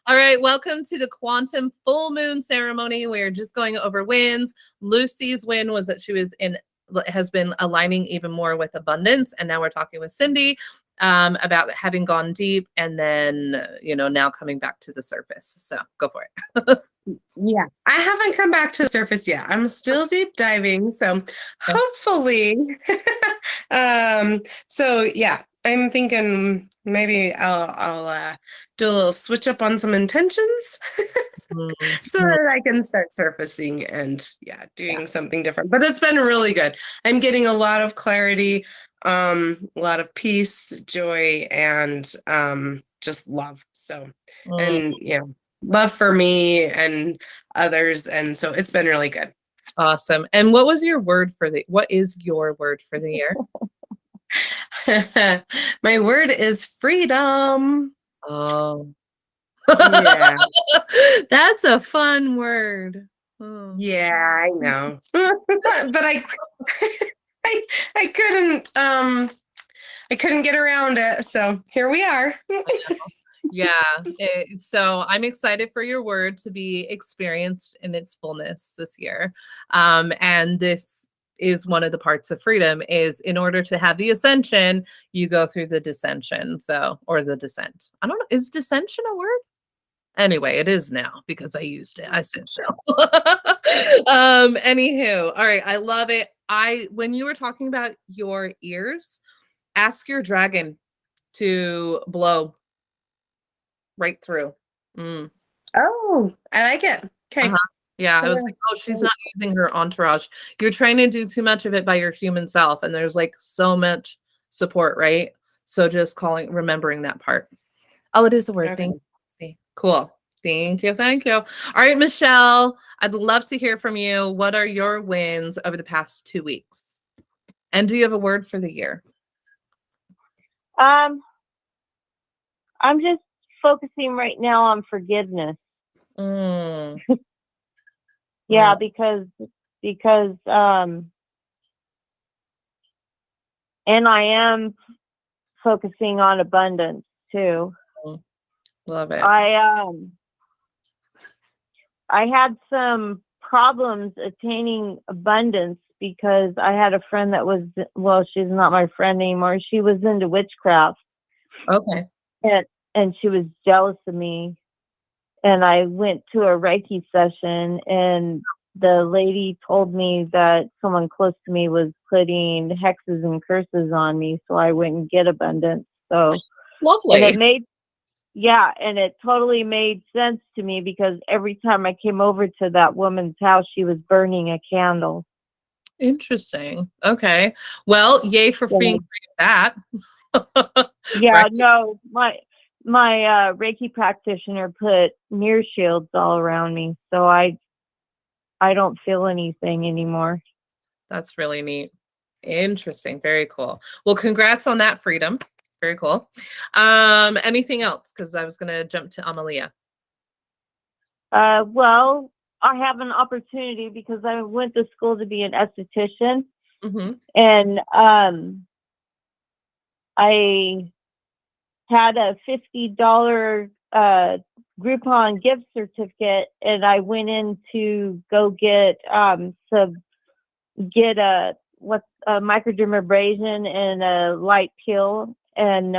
All right, welcome to the quantum full moon ceremony. We're just going over wins. Lucy's win was that she was in has been aligning even more with abundance, and now we're talking with Cindy about having gone deep and then now coming back to the surface. So go for it. Yeah, I haven't come back to the surface yet. I'm still deep diving, so hopefully. So yeah, I'm thinking maybe I'll do a little switch up on some intentions so that I can start surfacing and doing something different. But it's been really good. I'm getting a lot of clarity, a lot of peace, joy, and just love. So, and love for me and others, and so it's been really good. Awesome. And what is your word for the year? My word is freedom. Oh. Yeah. That's a fun word. Oh. Yeah, I know. But I couldn't get around it, so here we are. So I'm excited for your word to be experienced in its fullness this year. And this is one of the parts of freedom is in order to have the ascension, you go through the descension. Or the descent. I don't know. Is descension a word? Anyway, it is now because I used it. I said so. Anywho, all right. I love it. When you were talking about your ears, ask your dragon to blow right through. Oh, I like it. Okay. Yeah, I was like, oh, she's not using her entourage. You're trying to do too much of it by your human self, and there's like so much support, right? So just remembering that part. Oh, it is a word. Okay. Thank you. Cool. Thank you. All right, Michelle, I'd love to hear from you. What are your wins over the past 2 weeks? And do you have a word for the year? I'm just focusing right now on forgiveness. Yeah, because and I am focusing on abundance too. Love it. I had some problems attaining abundance because I had a friend that was, well, she's not my friend anymore. She was into witchcraft. Okay. And she was jealous of me. And I went to a Reiki session, and the lady told me that someone close to me was putting hexes and curses on me, so I wouldn't get abundance. So lovely. And it totally made sense to me because every time I came over to that woman's house, she was burning a candle. Interesting. Okay. Well, yay for being free of that. No, my Reiki practitioner put mirror shields all around me, so I don't feel anything anymore. That's really neat. Interesting. Very cool. Well, congrats on that freedom. Very cool. Anything else? Because I was going to jump to Amalia. Well, I have an opportunity because I went to school to be an esthetician, and I had a $50 Groupon gift certificate, and I went in to go get a microdermabrasion and a light peel, and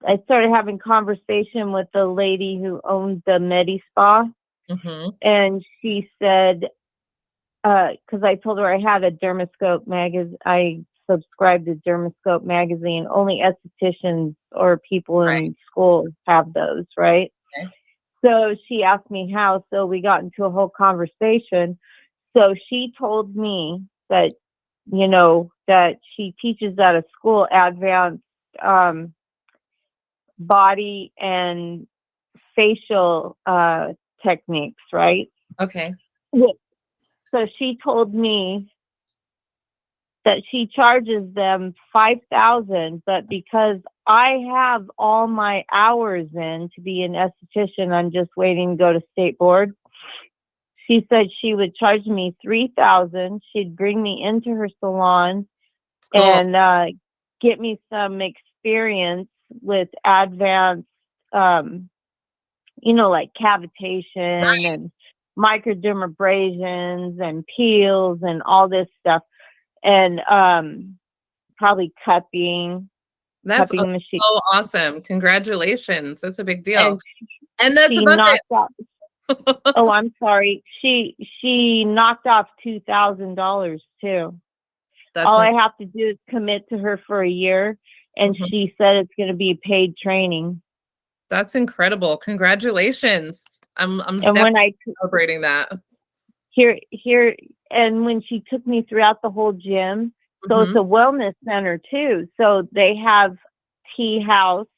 I started having conversation with the lady who owned the Medi Spa, and she said, because I told her I had a Dermoscope magazine, I subscribed to Dermoscope magazine. Only estheticians or people in school have those, right? Okay. So she asked me how, so we got into a whole conversation. So she told me that, that she teaches at a school advanced body and facial techniques, right? Okay. So she told me that she charges them $5,000, but because I have all my hours in to be an esthetician, I'm just waiting to go to state board. She said she would charge me $3,000. She'd bring me into her salon and get me some experience with advanced, like cavitation and microdermabrasions and peels and all this stuff. And probably cupping machine. so awesome. Congratulations. That's a big deal. And that's she about knocked it. off, oh, I'm sorry. She knocked off $2,000 too. All I have to do is commit to her for a year, and she said it's going to be paid training. That's incredible. Congratulations. I'm definitely celebrating that. Here, and when she took me throughout the whole gym, so it's a wellness center too. So they have tea house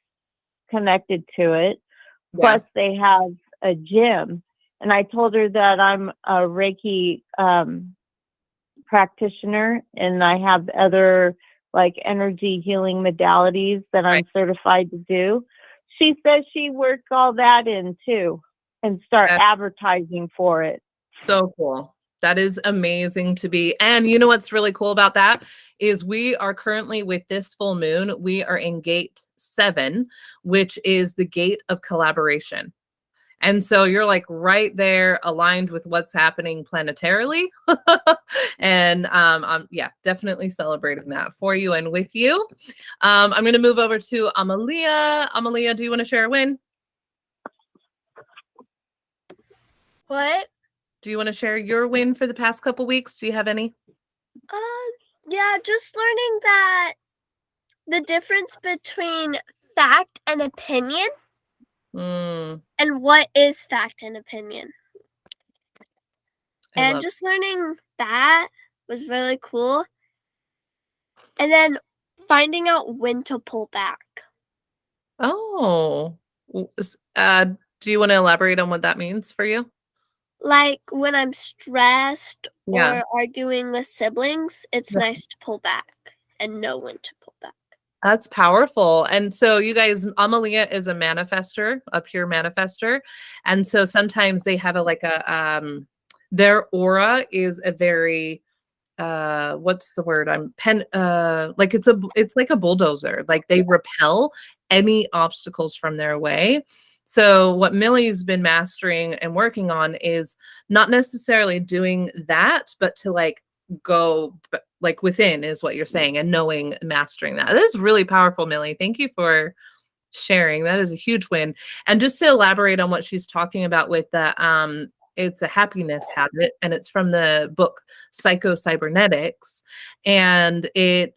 connected to it. Plus they have a gym. And I told her that I'm a Reiki practitioner, and I have other like energy healing modalities that I'm certified to do. She says she worked all that in too and start advertising for it. So cool. That is amazing to be. And you know what's really cool about that is we are currently, with this full moon, we are in gate 7, which is the gate of collaboration. And so you're like right there aligned with what's happening planetarily. And I'm definitely celebrating that for you and with you. I'm going to move over to Amalia. Amalia, do you want to share a win? What? Do you want to share your win for the past couple weeks? Do you have any? Yeah, just learning that the difference between fact and opinion. And what is fact and opinion? And just learning that was really cool. And then finding out when to pull back. Oh. Do you want to elaborate on what that means for you? Like when I'm stressed or arguing with siblings, it's nice to pull back and know when to pull back. That's powerful. And so you guys, Amalia is a manifester, a pure manifester. And so sometimes they have their aura is a very, what's the word? It's like a bulldozer. Like they repel any obstacles from their way. So what Millie's been mastering and working on is not necessarily doing that, but to like go like within is what you're saying, and knowing, mastering that. That is really powerful, Millie. Thank you for sharing. That is a huge win. And just to elaborate on what she's talking about with the, it's a happiness habit, and it's from the book Psycho-Cybernetics. And it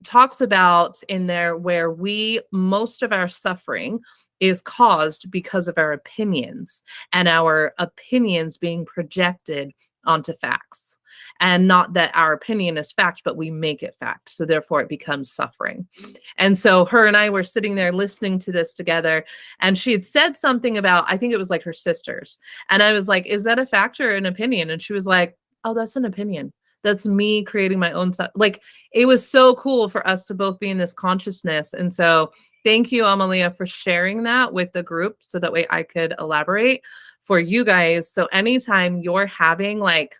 talks about in there where most of our suffering is caused because of our opinions, and our opinions being projected onto facts. And not that our opinion is fact, but we make it fact. So therefore it becomes suffering. And so her and I were sitting there listening to this together, and she had said something about, I think it was like her sisters. And I was like, is that a fact or an opinion? And she was like, oh, that's an opinion. That's me creating my own stuff. Like, it was so cool for us to both be in this consciousness. And so thank you, Amalia, for sharing that with the group so that way I could elaborate for you guys. So anytime you're having like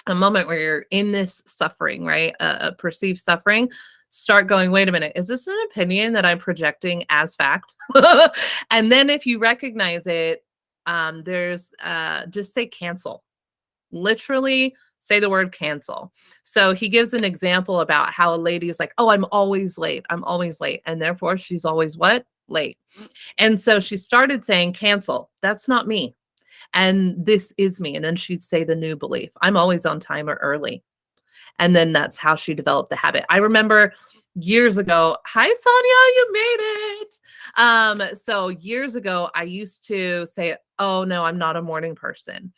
a moment where you're in this suffering, right? A perceived suffering, start going, wait a minute, is this an opinion that I'm projecting as fact? And then if you recognize it, there's just say cancel. Literally say the word cancel. So he gives an example about how a lady is like, oh, I'm always late. I'm always late. And therefore she's always what? Late. And so she started saying cancel. That's not me. And this is me. And then she'd say the new belief. I'm always on time or early. And then that's how she developed the habit. I remember years ago, hi, Sonia, you made it. So years ago, I used to say, oh, no, I'm not a morning person.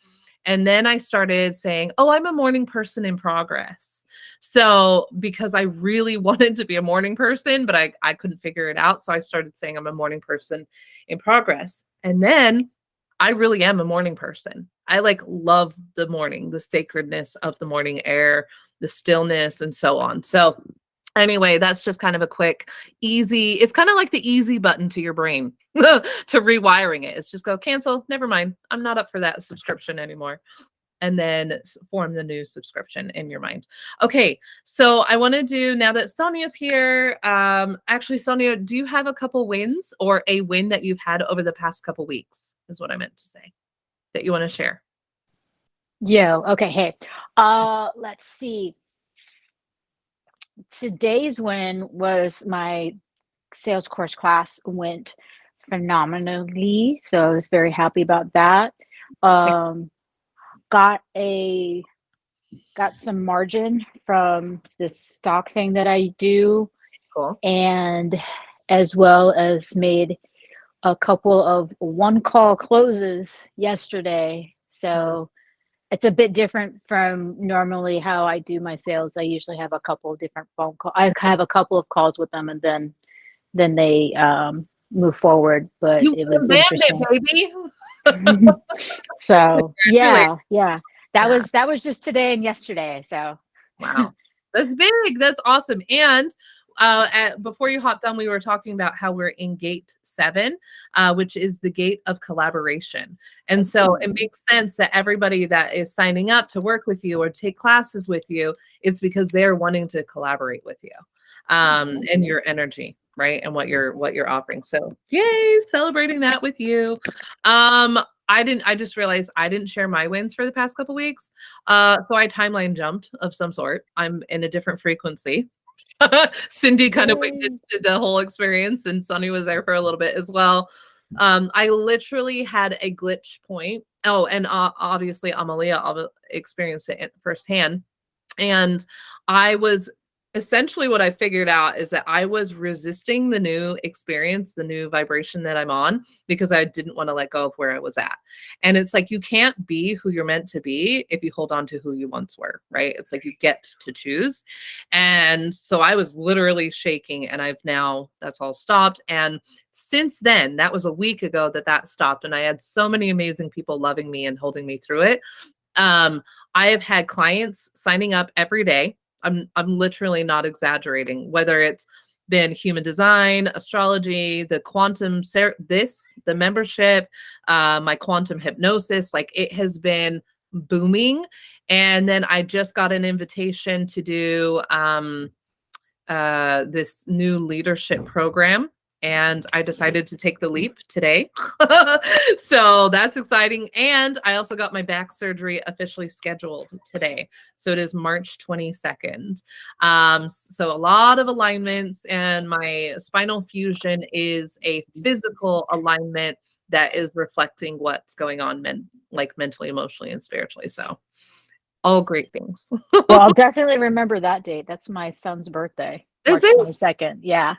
And then I started saying, oh, I'm a morning person in progress. So because I really wanted to be a morning person, but I couldn't figure it out. So I started saying I'm a morning person in progress. And then I really am a morning person. I like love the morning, the sacredness of the morning air, the stillness, and so on. So anyway, that's just kind of a quick, easy, it's kind of like the easy button to your brain to rewiring it. It's just go cancel. Never mind. I'm not up for that subscription anymore. and then form the new subscription in your mind. Okay, so I want to do, now that Sonia's here, actually, Sonia, do you have a couple wins or a win that you've had over the past couple weeks, is what I meant to say, that you want to share? Yo, okay, hey. Let's see. Today's win was my sales course class went phenomenally, so I was very happy about that. Got some margin from this stock thing that I do, Cool. and as well as made a couple of one call closes yesterday. So it's a bit different from normally how I do my sales. I usually have a couple of different phone calls. I have a couple of calls with them, and then they move forward. But it was interesting. Baby. So yeah. That was just today and yesterday. So wow, that's big. That's awesome. And before you hopped on, we were talking about how we're in gate 7, which is the gate of collaboration. And so it makes sense that everybody that is signing up to work with you or take classes with you, it's because they're wanting to collaborate with you, and your energy, right? And what you're offering. So yay, celebrating that with you. I just realized I didn't share my wins for the past couple weeks. So I timeline jumped of some sort. I'm in a different frequency. Cindy kind of witnessed the whole experience, and Sunny was there for a little bit as well. I literally had a glitch point. Oh, and obviously Amalia experienced it firsthand. And I was essentially, what I figured out is that I was resisting the new experience, the new vibration that I'm on, because I didn't want to let go of where I was at. And it's like, you can't be who you're meant to be if you hold on to who you once were, right? It's like you get to choose. And so I was literally shaking, and that's all stopped. And since then, that was a week ago that stopped. And I had so many amazing people loving me and holding me through it. I have had clients signing up every day. I'm literally not exaggerating, whether it's been human design, astrology, the quantum, the membership, my quantum hypnosis, like it has been booming. And then I just got an invitation to do this new leadership program, and I decided to take the leap today. So that's exciting. And I also got my back surgery officially scheduled today. So it is March 22nd. So a lot of alignments, and my spinal fusion is a physical alignment that is reflecting what's going on mentally, emotionally, and spiritually. So all great things. well, I'll definitely remember that date. That's my son's birthday. Is March 22nd. Yeah.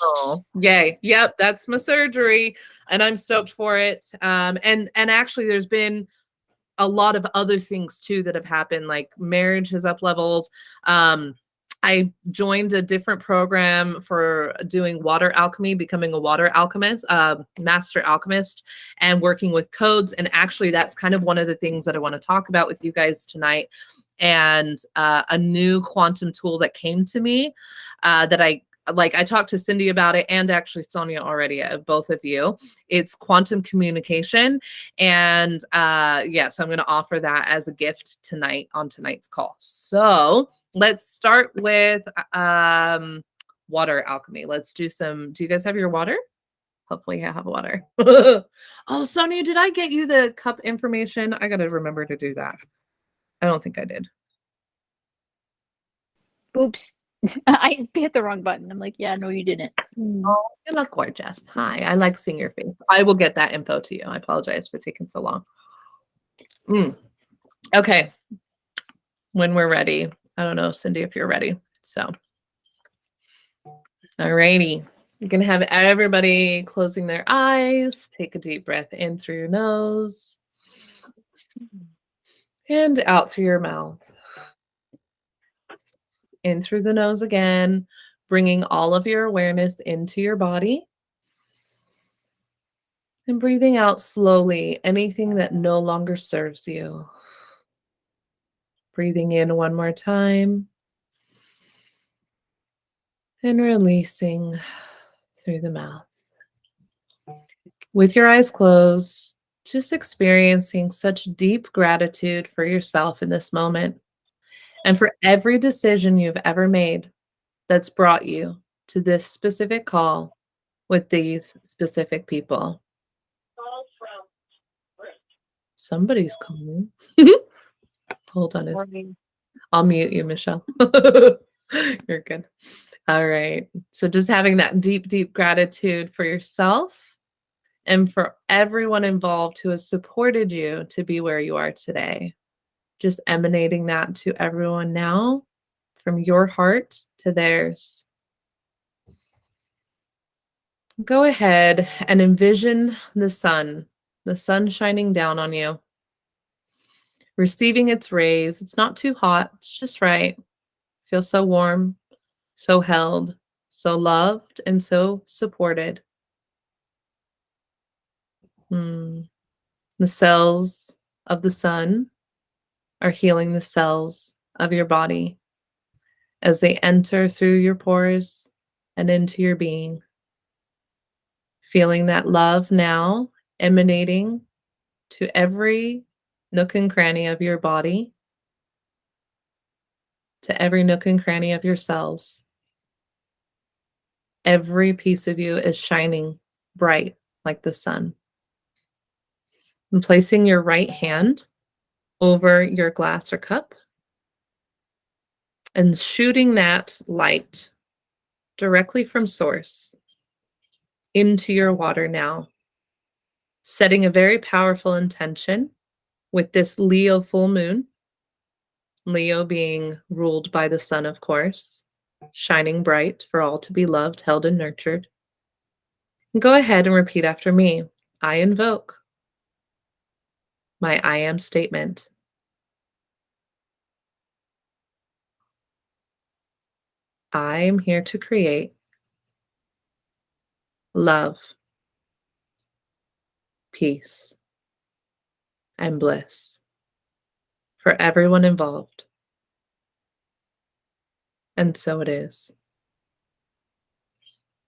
Oh, yay. Yep, that's my surgery, and I'm stoked for it. And actually there's been a lot of other things too that have happened, like marriage has up levels. I joined a different program for doing water alchemy, becoming a water alchemist, master alchemist, and working with codes. And actually that's kind of one of the things that I want to talk about with you guys tonight. And a new quantum tool that came to me that I talked to Cindy about it, and actually Sonia already, both of you. It's quantum communication. And so I'm going to offer that as a gift tonight on tonight's call. So let's start with water alchemy. Let's do you guys have your water? Hopefully you have water. Oh, Sonia, did I get you the cup information? I got to remember to do that. I don't think I did. Oops. I hit the wrong button. I'm like, yeah, no, you didn't. Oh, you look gorgeous. Hi, I like seeing your face. I will get that info to you. I apologize for taking so long. Okay. When we're ready. I don't know, Cindy, if you're ready. So, all righty. You can have everybody closing their eyes. Take a deep breath in through your nose and out through your mouth. In through the nose again, bringing all of your awareness into your body. And breathing out slowly, anything that no longer serves you. Breathing in one more time. And releasing through the mouth. With your eyes closed, Just experiencing such deep gratitude for yourself in this moment and for every decision you've ever made that's brought you to this specific call with these specific people. Somebody's calling. Hold on. I'll mute you, Michelle. You're good. All right. So just having that deep, deep gratitude for yourself and for everyone involved who has supported you to be where you are today. Just emanating that to everyone now, from your heart to theirs. Go ahead and envision the sun shining down on you, receiving its rays. It's not too hot, it's just right. Feel so warm, so held, so loved, and so supported. The cells of the sun are healing the cells of your body as they enter through your pores and into your being. Feeling that love now emanating to every nook and cranny of your body, to every nook and cranny of your cells. Every piece of you is shining bright like the sun. And placing your right hand over your glass or cup and shooting that light directly from source into your water now, setting a very powerful intention with this Leo full moon, Leo being ruled by the sun, of course, shining bright for all to be loved, held, and nurtured. And go ahead and repeat after me. I invoke my I am statement. I am here to create love, peace, and bliss for everyone involved. And so it is.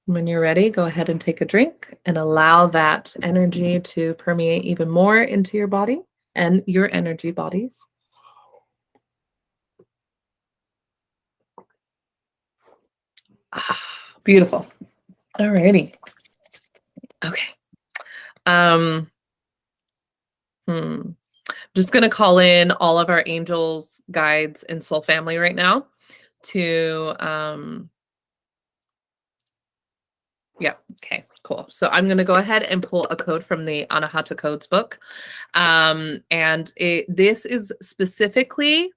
When you're ready, go ahead and take a drink and allow that energy to permeate even more into your body and your energy bodies. Beautiful. All righty. Okay. Just going to call in all of our angels, guides, and soul family right now to, yeah, okay, cool. So I'm going to go ahead and pull a code from the Anahata Codes book. And this is specifically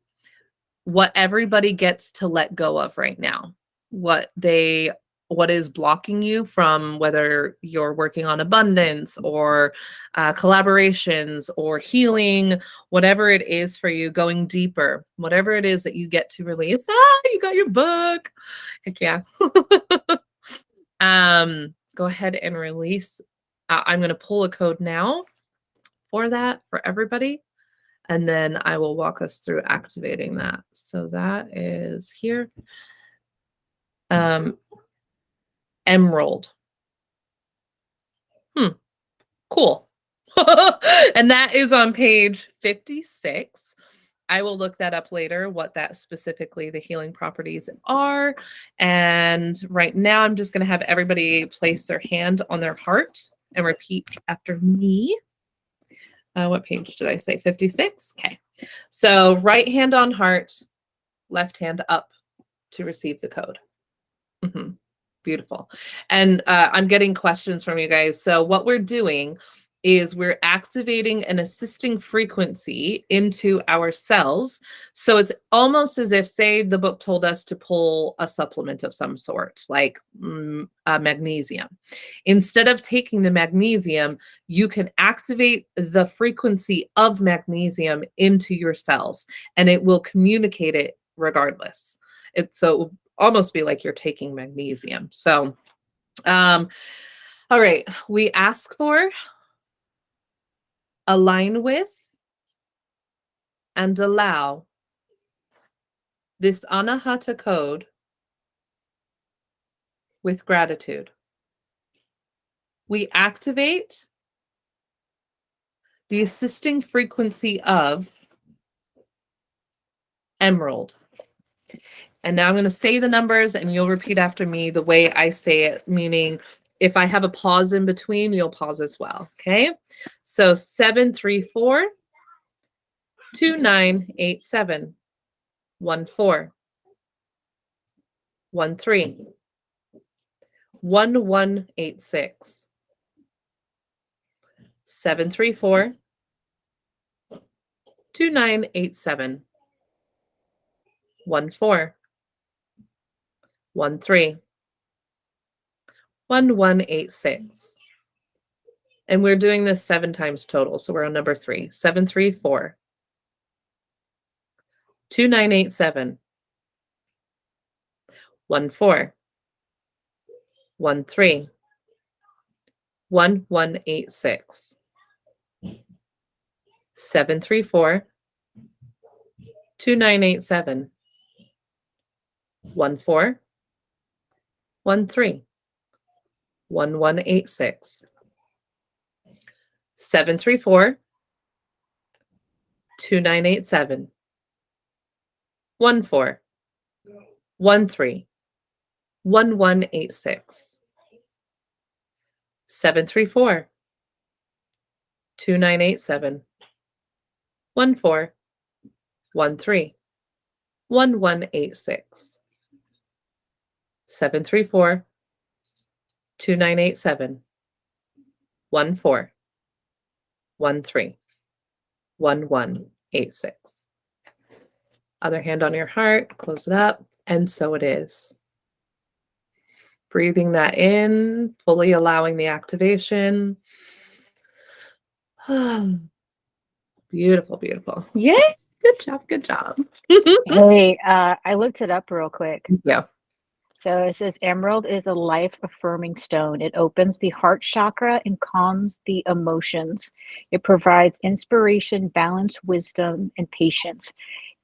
what everybody gets to let go of right now. What is blocking you from, whether you're working on abundance or collaborations or healing, whatever it is for you, going deeper, whatever it is that you get to release. You got your book. Heck yeah. Go ahead and release. I'm going to pull a code now for that, for everybody. And then I will walk us through activating that. So that is here. Emerald. Cool. And that is on page 56. I will look that up later, what that specifically, the healing properties are. And right now, I'm just going to have everybody place their hand on their heart and repeat after me. What page did I say? 56? Okay. So right hand on heart, left hand up to receive the code. Beautiful. And I'm getting questions from you guys. So what we're doing is we're activating an assisting frequency into our cells. So it's almost as if, say, the book told us to pull a supplement of some sort, like magnesium. Instead of taking the magnesium, you can activate the frequency of magnesium into your cells, and it will communicate it regardless. So almost be like you're taking magnesium. So, all right, we ask for, align with, and allow this Anahata Code with gratitude. We activate the assisting frequency of emerald. And now I'm going to say the numbers and you'll repeat after me the way I say it, meaning if I have a pause in between, you'll pause as well. Okay. So 734 2987 14 13 1186 734 2987 14 13 1186. And we're doing this 7 times total. So we're on number 3. 734 2987 14 13 1186. 734 2987 14 13 1186. 734 2987 14 13 1186. 734 2987 14 13 1186. 734 2987 14 13 1186. Other hand on your heart, close it up, and so it is. Breathing that in, fully allowing the activation. Beautiful, beautiful. Yay! Good job, good job. Hey, I looked it up real quick. Yeah. So it says emerald is a life-affirming stone. It opens the heart chakra and calms the emotions. It provides inspiration, balance, wisdom, and patience.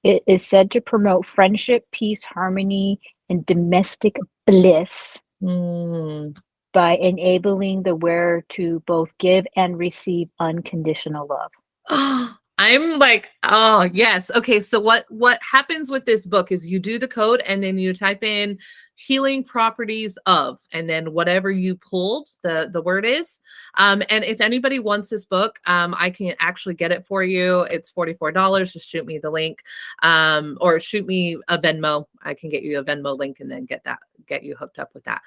It is said to promote friendship, peace, harmony, and domestic bliss by enabling the wearer to both give and receive unconditional love. I'm like, oh yes. Okay, so what happens with this book is you do the code and then you type in healing properties of, and then whatever you pulled, the word is. And if anybody wants this book, I can actually get it for you. It's $44. Just shoot me the link, or shoot me a Venmo. I can get you a Venmo link and then get you hooked up with that.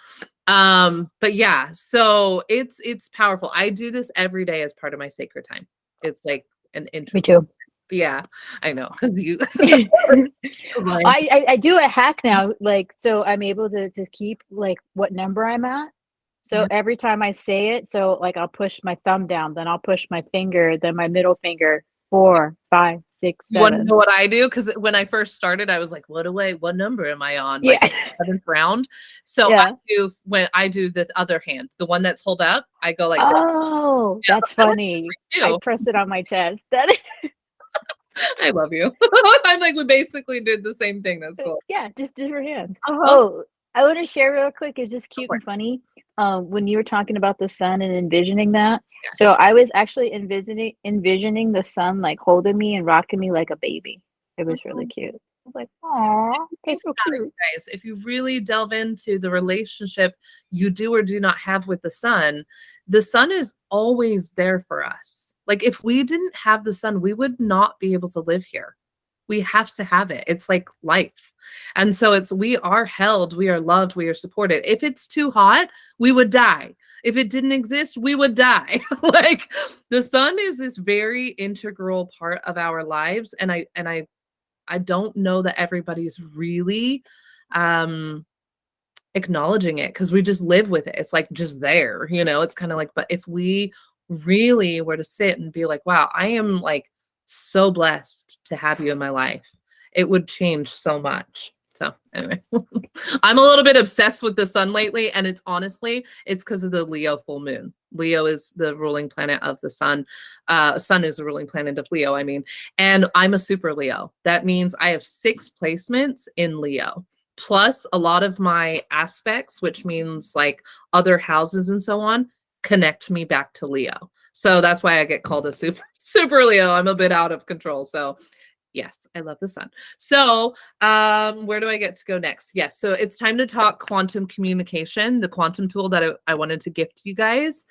But yeah, so it's powerful. I do this every day as part of my sacred time. It's like an intro. Me too. Yeah, I know. You I do a hack now, like, so I'm able to keep like what number I'm at. So every time I say it, so like I'll push my thumb down, then I'll push my finger, then my middle finger, 4, 5, 6, 7. You want to know what I do? Because when I first started, I was like, what number am I on? Like, Yeah. 7th round. So Yeah. when I do the other hand, the one that's hold up, I go like, oh, yeah, that's funny. I press it on my chest. I love you. I'm like, we basically did the same thing. That's cool. Yeah, just different hands. Uh-huh. Oh, I want to share real quick. It's just cute and funny. When you were talking about the sun and envisioning that, so I was actually envisioning the sun like holding me and rocking me like a baby. It was really cute. I was like, "Aw, that's so cute." Guys, if you really delve into the relationship you do or do not have with the sun is always there for us. Like if we didn't have the sun, we would not be able to live here. We have to have it. It's like life. And so we are held, we are loved, we are supported. If it's too hot, we would die. If it didn't exist, we would die. Like the sun is this very integral part of our lives. And I don't know that everybody's really acknowledging it because we just live with it. It's like just there, it's kind of like, but if we really were to sit and be like, wow, I am like so blessed to have you in my life, it would change so much. So anyway, I'm a little bit obsessed with the sun lately, and it's because of the Leo full moon. Leo is the ruling planet of the sun. Sun is the ruling planet of Leo, and I'm a super Leo. That means I have 6 placements in Leo, plus a lot of my aspects, which means like other houses and so on, connect me back to Leo. So that's why I get called a super Leo. I'm a bit out of control. So yes, I love the sun. So where do I get to go next? Yes, so it's time to talk quantum communication, the quantum tool that I wanted to gift you guys.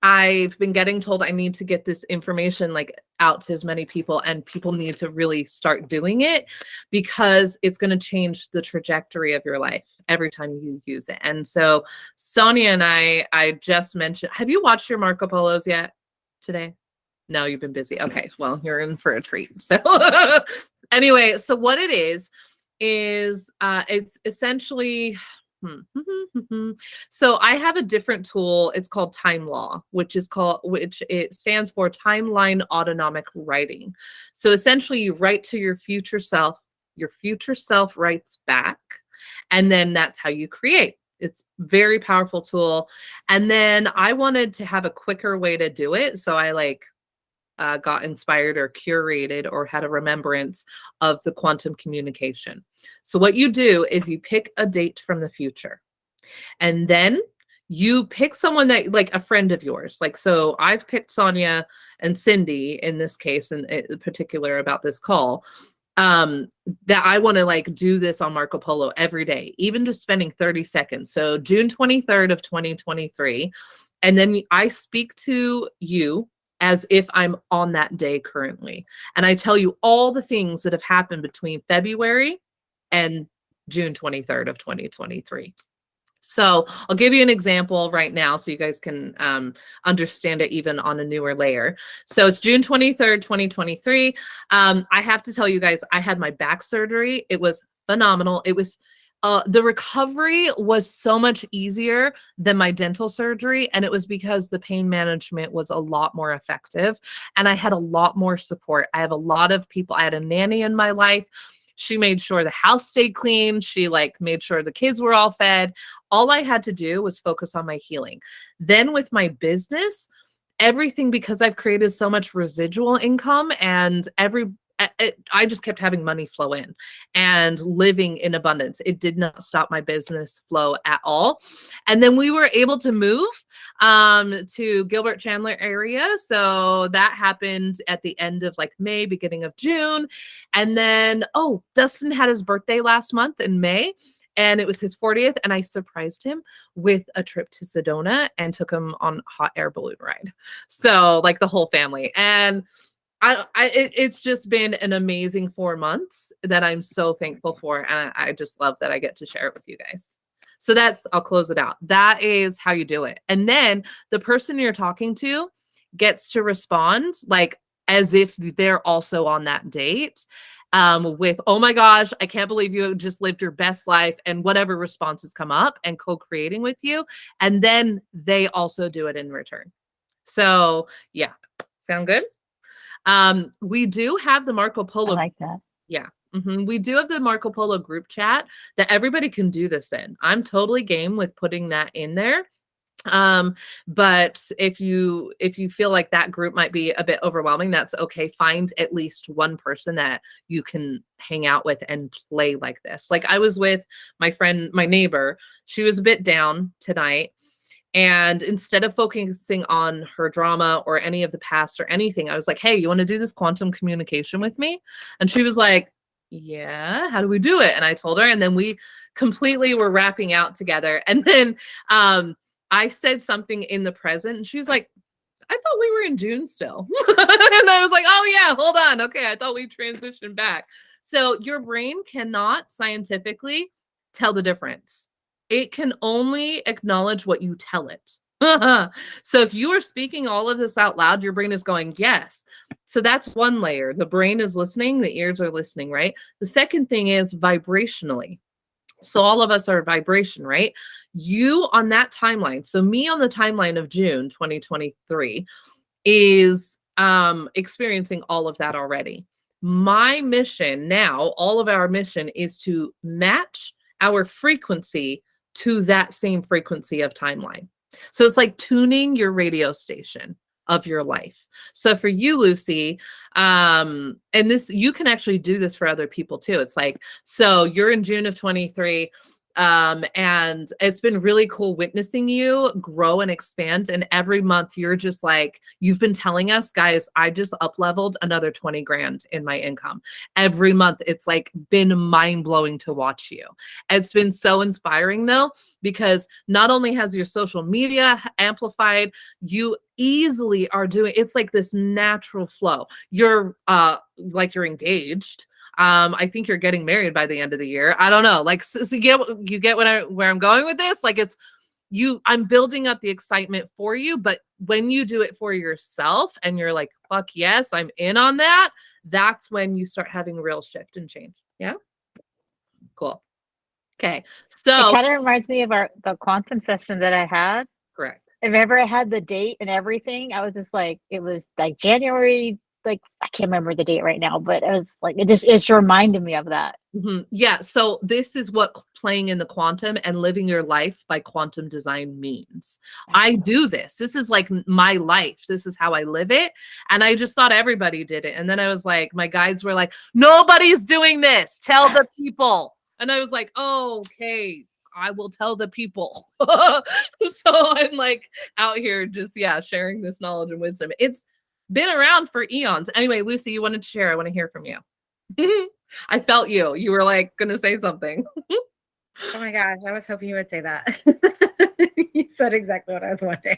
I've been getting told I need to get this information like out to as many people, and people need to really start doing it because it's going to change the trajectory of your life every time you use it. And so Sonia and I just mentioned, have you watched your Marco Polos yet today? No, you've been busy. Okay, well, you're in for a treat. So anyway, so what it is it's essentially so I have a different tool. It's called TimeLAW, which it stands for Timeline Autonomic Writing. So essentially you write to your future self writes back, and then that's how you create. It's a very powerful tool. And then I wanted to have a quicker way to do it. So I got inspired or curated or had a remembrance of the quantum communication. So what you do is you pick a date from the future, and then you pick someone that, like a friend of yours. Like, so I've picked Sonia and Cindy in this case, in particular about this call, that I want to like do this on Marco Polo every day, even just spending 30 seconds. So June 23rd of 2023. And then I speak to you as if I'm on that day currently. And I tell you all the things that have happened between February and June 23rd of 2023. So I'll give you an example right now so you guys can understand it even on a newer layer. So it's June 23rd, 2023. I have to tell you guys, I had my back surgery. It was phenomenal. It was the recovery was so much easier than my dental surgery. And it was because the pain management was a lot more effective. And I had a lot more support. I have a lot of people. I had a nanny in my life. She made sure the house stayed clean. She made sure the kids were all fed. All I had to do was focus on my healing. Then with my business, everything, because I've created so much residual income, and I just kept having money flow in and living in abundance. It did not stop my business flow at all. And then we were able to move to Gilbert Chandler area. So that happened at the end of May, beginning of June. And then, Dustin had his birthday last month in May. And it was his 40th, and I surprised him with a trip to Sedona and took him on a hot air balloon ride. So the whole family. And it's just been an amazing 4 months that I'm so thankful for. And I just love that I get to share it with you guys. So I'll close it out. That is how you do it. And then the person you're talking to gets to respond as if they're also on that date, with, oh my gosh, I can't believe you just lived your best life, and whatever responses come up, and co-creating with you. And then they also do it in return. So yeah, sound good? We do have the Marco Polo. I like that. Yeah. We do have the Marco Polo group chat that everybody can do this in. I'm totally game with putting that in there. But if you feel like that group might be a bit overwhelming, that's okay. Find at least one person that you can hang out with and play like this. I was with my friend, my neighbor. She was a bit down tonight. And instead of focusing on her drama or any of the past or anything, I was like, hey, you want to do this quantum communication with me? And she was like, yeah, how do we do it? And I told her, and then we completely were wrapping out together. And then I said something in the present, and she's like, I thought we were in June still. And I was like, oh yeah, hold on. Okay, I thought we transitioned back. So your brain cannot scientifically tell the difference. It can only acknowledge what you tell it. So if you are speaking all of this out loud, your brain is going, yes. So that's one layer. The brain is listening, the ears are listening, right? The second thing is vibrationally. So all of us are vibration, right? You on that timeline. So me on the timeline of June 2023 is experiencing all of that already. My mission now, all of our mission is to match our frequency to that same frequency of timeline. So it's like tuning your radio station of your life. So for you, Lucy, and this, you can actually do this for other people too. It's so you're in June of 23. And it's been really cool witnessing you grow and expand. And every month you're just like, you've been telling us, guys, I just up leveled another 20 grand in my income. Every month it's like been mind blowing to watch you. It's been so inspiring though, because not only has your social media amplified, you easily are doing, it's like this natural flow. You're like you're engaged. I think you're getting married by the end of the year. I don't know. Like, so you get where I'm going with this? Like it's I'm building up the excitement for you, but when you do it for yourself and you're like, fuck yes, I'm in on that. That's when you start having a real shift and change. Yeah. Cool. Okay. So It kind of reminds me of the quantum session that I had. correct. Remember, I had the date and everything. I was just like, it was like January, like I can't remember the date right now, but it was like it reminded me of that. Mm-hmm. Yeah. So this is what playing in the quantum and living your life by quantum design means. I do this. This is like my life. This is how I live it. And I just thought everybody did it. And then I was like, my guides were like, nobody's doing this. Tell the people. And I was like, oh, okay, I will tell the people. So I'm like out here just, sharing this knowledge and wisdom. It's been around for eons. Anyway, Lucy, you wanted to share. I want to hear from you. I felt you. You were like going to say something. Oh my gosh, I was hoping you would say that. You said exactly what I was wanting.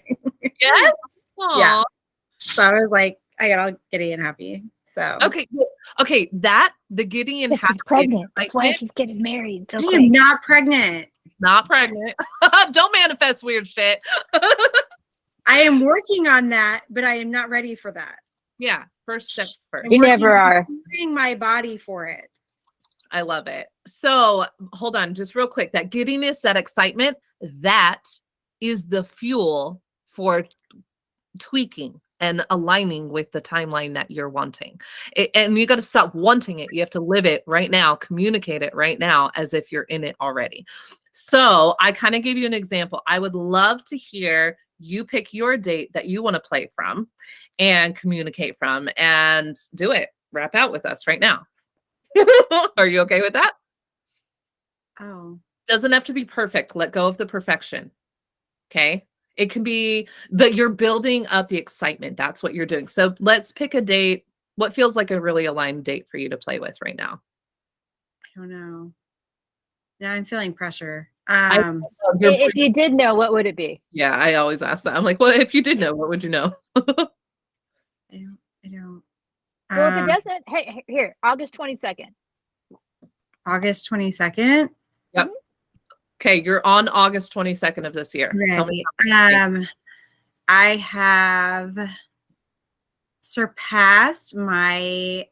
Yes? Yeah. So I was like, I got all giddy and happy. So Okay. The giddy and She's happy pregnant. That's why excitement, she's getting married. It's I okay. am not pregnant. not pregnant. Don't manifest weird shit. I am working on that, but I am not ready for that. Yeah. First step first. You never are. Preparing my body for it. I love it. So hold on, just real quick. That giddiness, that excitement, that is the fuel for tweaking and aligning with the timeline that you're wanting. And you got to stop wanting it. You have to live it right now, communicate it right now as if you're in it already. So I kind of gave you an example. I would love to hear you pick your date that you want to play from and communicate from and do it. Wrap out with us right now. Are you okay with that? Oh. Doesn't have to be perfect. Let go of the perfection. Okay. It can be, but you're building up the excitement. That's what you're doing. So let's pick a date. What feels like a really aligned date for you to play with right now? I don't know. Now I'm feeling pressure. If you did know, what would it be? Yeah, I always ask that. I'm like, well, if you did know, what would you know? I don't. Well, if it doesn't, hey, here, August 22nd. August 22nd. Yep. Okay, you're on August 22nd of this year. Tell me I have surpassed my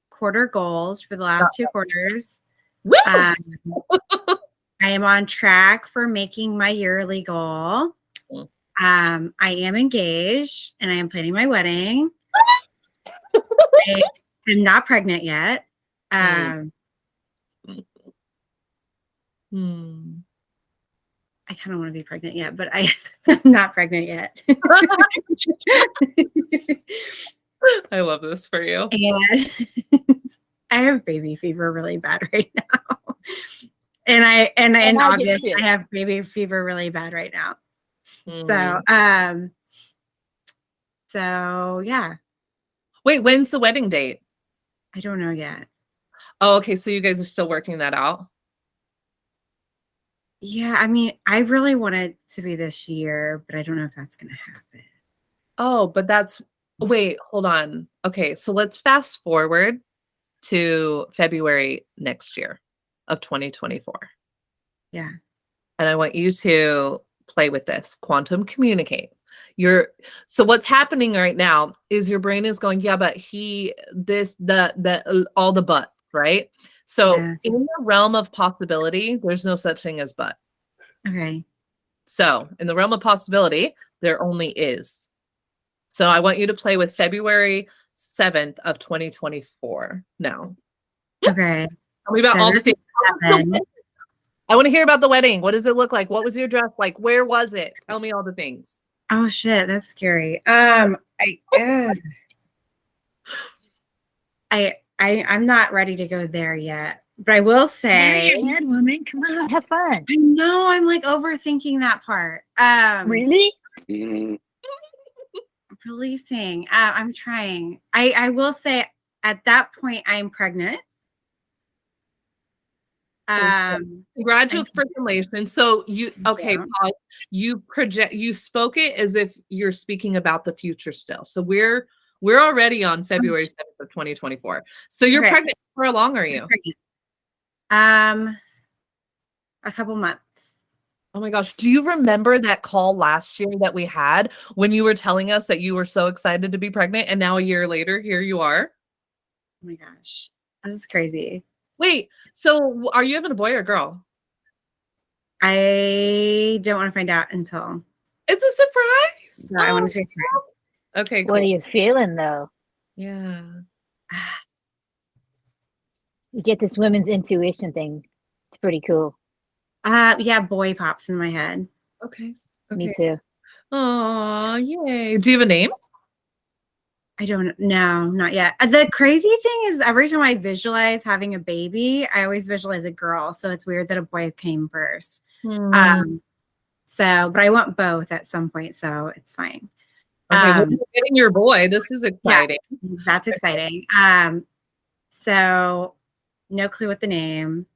quarter goals for the last 2 quarters. I am on track for making my yearly goal. I am engaged and I am planning my wedding. I am not pregnant yet. I kind of want to be pregnant yet, but I'm not pregnant yet. I love this for you. And I have baby fever really bad right now. And in August, I have baby fever really bad right now. So yeah. Wait, when's the wedding date? I don't know yet. Oh, okay. So you guys are still working that out? Yeah, I mean, I really want it to be this year, but I don't know if that's going to happen. Oh, but wait, hold on. Okay, so let's fast forward to February next year of 2024. Yeah. And I want you to play with this, quantum communicate. So what's happening right now is your brain is going, yeah, but all the buts, right? So in the realm of possibility, there's no such thing as but. Okay. So in the realm of possibility, there only is. So I want you to play with February 7th of 2024 now. Okay. Tell me about all the things. I want to hear about the wedding. What does it look like? What was your dress like? Where was it? Tell me all the things. Oh shit, that's scary. I'm not ready to go there yet, but I will say, woman. Come on, have fun. I know I'm like overthinking that part. Really? Releasing. I'm trying. I will say at that point I'm pregnant. Congratulations. So pause. You spoke it as if you're speaking about the future still. So we're already on February 7th of 2024. So you're pregnant. For how long are you? A couple months. Oh my gosh. Do you remember that call last year that we had when you were telling us that you were so excited to be pregnant and now a year later, here you are? Oh my gosh. This is crazy. Wait, so are you having a boy or a girl? I don't want to find out until. It's a surprise. No, I want to be surprised. Okay, cool. What are you feeling though? Yeah. You get this women's intuition thing. It's pretty cool. Yeah, boy pops in my head. Okay. Me too. Oh, yay. Do you have a name? I don't know, not yet. The crazy thing is every time I visualize having a baby, I always visualize a girl. So it's weird that a boy came first. But I want both at some point, so it's fine. Okay, well, you're getting your boy. This is exciting. Yeah, that's exciting. So no clue what the name.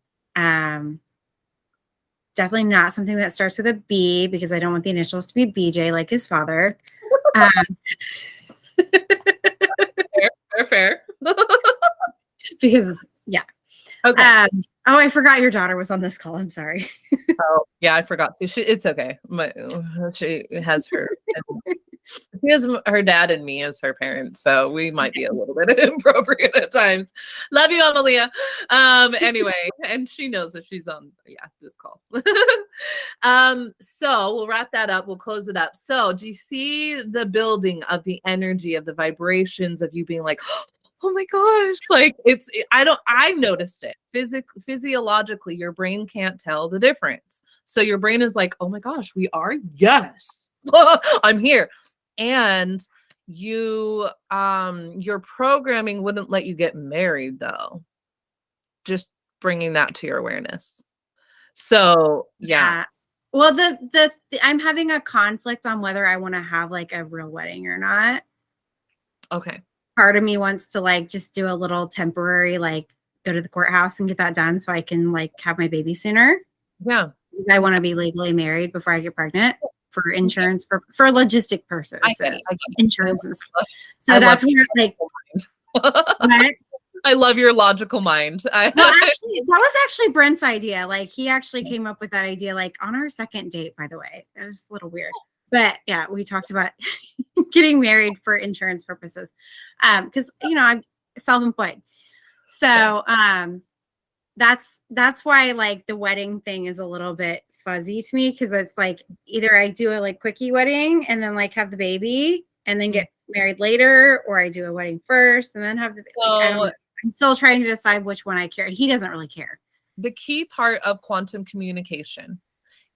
Definitely not something that starts with a B because I don't want the initials to be BJ like his father. Fair. Because yeah. Okay. I forgot your daughter was on this call. I'm sorry. Oh yeah, I forgot. It's okay. She has her. She has her dad and me as her parents, so we might be a little bit inappropriate at times. Love you, Amalia. Anyway, and she knows that she's on this call. So we'll wrap that up. We'll close it up. So do you see the building of the energy of the vibrations of you being like, oh my gosh, like I noticed it physiologically. Your brain can't tell the difference. So your brain is like, oh my gosh, we are. Yes, I'm here. And your programming wouldn't let you get married though. Just bringing that to your awareness. So yeah. Well, the I'm having a conflict on whether I want to have like a real wedding or not. Okay. Part of me wants to like just do a little temporary, like go to the courthouse and get that done so I can like have my baby sooner. Yeah. I want to be legally married before I get pregnant for insurance, for logistic purposes. I get it. Insurance. So that's where it's like, what? I love your logical mind. Well, actually, that was actually Brent's idea. Like he actually came up with that idea, like on our second date, by the way. It was a little weird. But yeah, we talked about getting married for insurance purposes. Because I'm self-employed. So that's why like the wedding thing is a little bit fuzzy to me, because it's like either I do a like quickie wedding and then like have the baby and then get married later, or I do a wedding first and then have the baby. Like, I'm still trying to decide which one I care. And he doesn't really care. The key part of quantum communication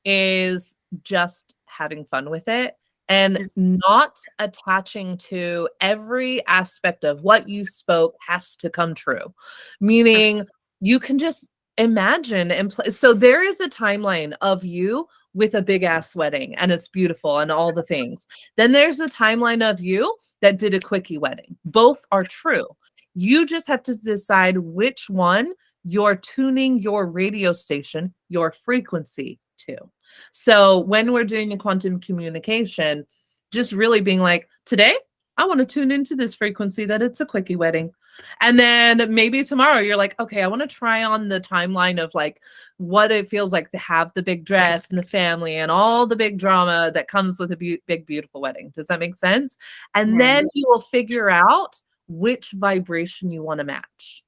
is just having fun with it and not attaching to every aspect of what you spoke has to come true. Meaning you can just imagine and play. So there is a timeline of you with a big ass wedding and it's beautiful and all the things. Then there's a timeline of you that did a quickie wedding. Both are true. You just have to decide which one you're tuning your radio station, your frequency to. So when we're doing a quantum communication, just really being like, today, I want to tune into this frequency that it's a quickie wedding. And then maybe tomorrow you're like, okay, I want to try on the timeline of like what it feels like to have the big dress and the family and all the big drama that comes with a big, beautiful wedding. Does that make sense? And then you will figure out which vibration you want to match.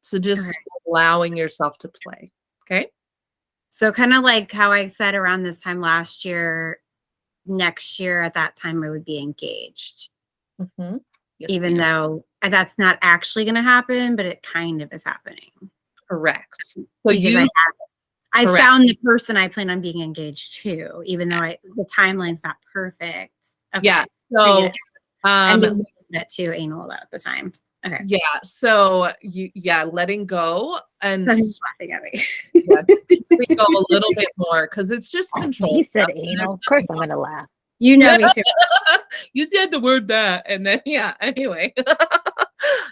So just allowing yourself to play. Okay. So kind of like how I said around this time last year, next year at that time I would be engaged. Mm-hmm. Yes, even though that's not actually going to happen, but it kind of is happening. Correct. So because I found the person I plan on being engaged to, even though the timeline's not perfect. Okay. Yeah. So I'm just a bit too anal about the time. Okay. Yeah. So letting go and Sonny's laughing at me. we go a little bit more because it's just control. You said stuff, and anal. there's Of course I'm gonna laugh. You know me too. You said the word that, and then anyway.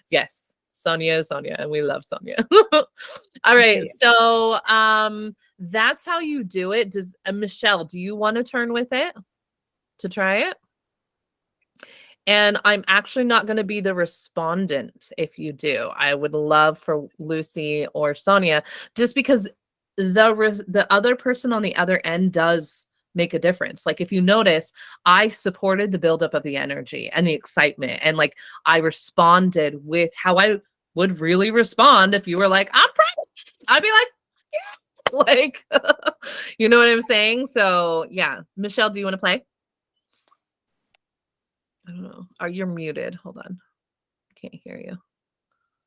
Yes, Sonia is Sonia, and we love Sonia. All right, so that's how you do it. Does Michelle, do you want to turn with it to try it? And I'm actually not going to be the respondent if you do. I would love for Lucy or Sonia, just because the other person on the other end does make a difference. Like if you notice, I supported the buildup of the energy and the excitement, and like I responded with how I would really respond if you were like, I'm pregnant. I'd be like, yeah, like, you know what I'm saying? So yeah, Michelle, do you want to play? I don't know. You're muted. Hold on. I can't hear you.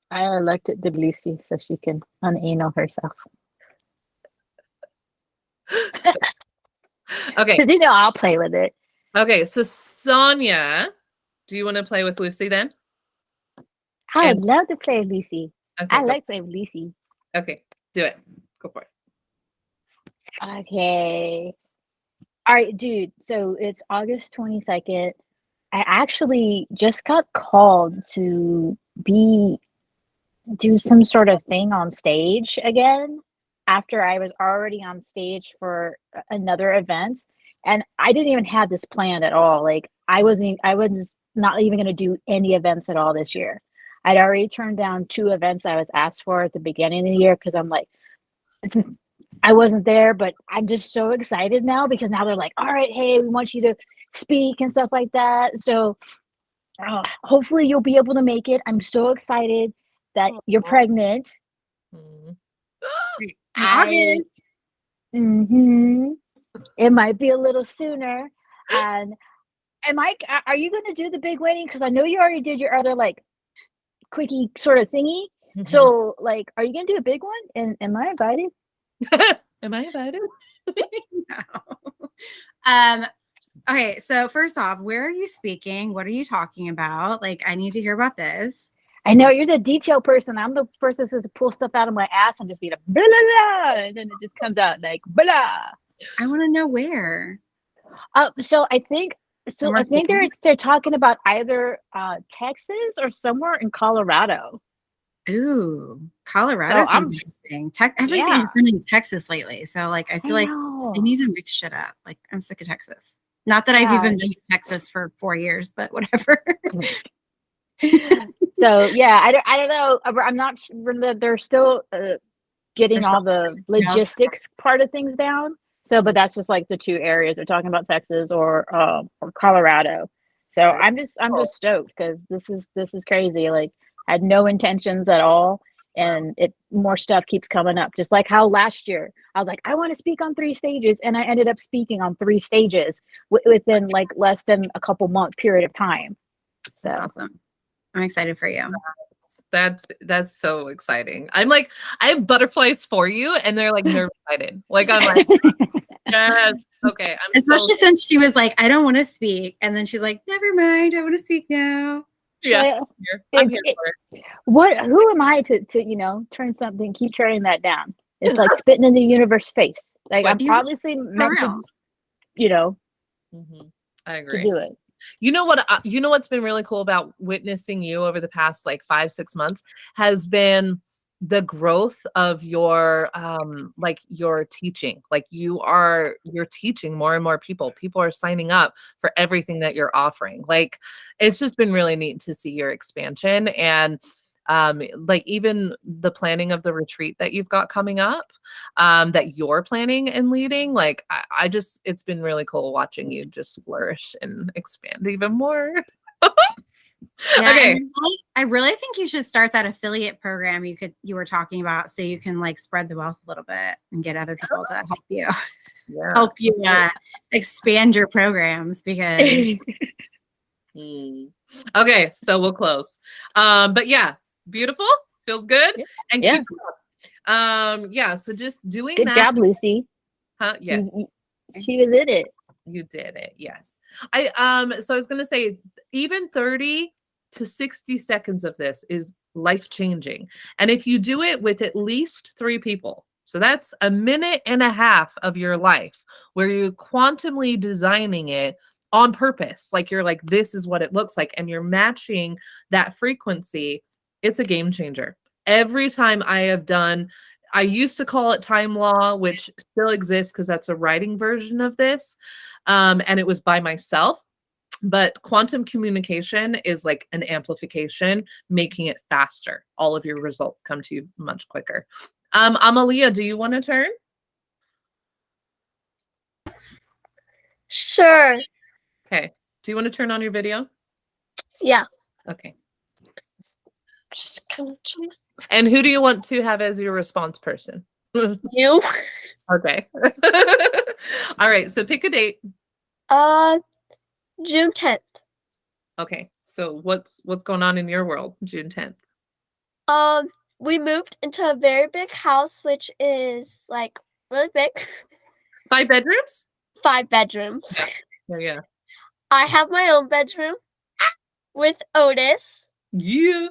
I elected to Lucy so she can unanal herself. Okay. Because I'll play with it. Okay. So Sonia, do you want to play with Lucy then? I would love to play with Lucy. Okay, I like playing with Lucy. Okay. Do it. Go for it. Okay. All right, dude. So it's August 22nd. I actually just got called to do some sort of thing on stage again after I was already on stage for another event, and I didn't even have this planned at all. Like I was not even going to do any events at all this year. I'd already turned down 2 events I was asked for at the beginning of the year because I'm like, I wasn't there, but I'm just so excited now because now they're like, all right, hey, we want you to speak and stuff like that. So hopefully you'll be able to make it. I'm so excited that you're pregnant. It might be a little sooner. And are you going to do the big wedding? Because I know you already did your other like quickie sort of thingy. So like, are you going to do a big one? And am I invited? Am I invited? No. Okay, so first off, where are you speaking? What are you talking about? Like, I need to hear about this. I know you're the detail person. I'm the person that's supposed to pull stuff out of my ass and just be like, blah, blah, blah, and then it just comes out like, blah. I want to know where. So I think they're talking about either Texas or somewhere in Colorado. Ooh, Colorado sounds interesting. Everything's been in Texas lately, so like I feel like I need to mix shit up. Like I'm sick of Texas. Not that I've even been to Texas for 4 years, but whatever. So yeah, I don't know. I'm not sure. They're still getting all the logistics part of things down. So, but that's just like the 2 areas they're talking about, Texas or Colorado. So I'm just stoked because this is crazy. Like had no intentions at all, and more stuff keeps coming up. Just like how last year I was like, I want to speak on 3 stages, and I ended up speaking on 3 stages within like less than a couple month period of time. So. That's awesome. I'm excited for you. That's so exciting. I'm like, I have butterflies for you, and they're like nerve excited. Like I'm like, yes, okay. Especially since she was like, I don't want to speak, and then she's like, never mind, I want to speak now. Yeah, I'm here for it. Who am I to turn something? Keep turning that down. It's like spitting in the universe face. Like I'm obviously meant to, I agree. To do it. You know what's been really cool about witnessing you over the past like 5-6 months has been the growth of your your teaching. Like you're teaching more and more people. People are signing up for everything that you're offering. Like it's just been really neat to see your expansion, and like even the planning of the retreat that you've got coming up, that you're planning and leading. Like I just, it's been really cool watching you just flourish and expand even more. Yeah, okay. I really think you should start that affiliate program you were talking about, so you can like spread the wealth a little bit and get other people to help you expand your programs because okay, so we'll close. But yeah, beautiful, feels good, and keep up. So just doing good job, Lucy. Yes, she was in it. You did it. Yes. So I was gonna say, even 30 to 60 seconds of this is life-changing. And if you do it with at least 3 people, so that's a minute and a half of your life where you're quantumly designing it on purpose. Like you're like, this is what it looks like. And you're matching that frequency. It's a game changer. Every time I have done, I used to call it TimeLAW, which still exists because that's a writing version of this. And it was by myself. But quantum communication is like an amplification, making it faster. All of your results come to you much quicker. Amalia, do you want to turn? Sure. Okay. Do you want to turn on your video? Yeah. Okay. Just kind of And who do you want to have as your response person? you. Okay. All right. So pick a date. June 10th. Okay. So what's going on in your world, June 10th? We moved into a very big house, which is like really big. 5 bedrooms? 5 bedrooms. Yeah. I have my own bedroom with Otis. Yeah.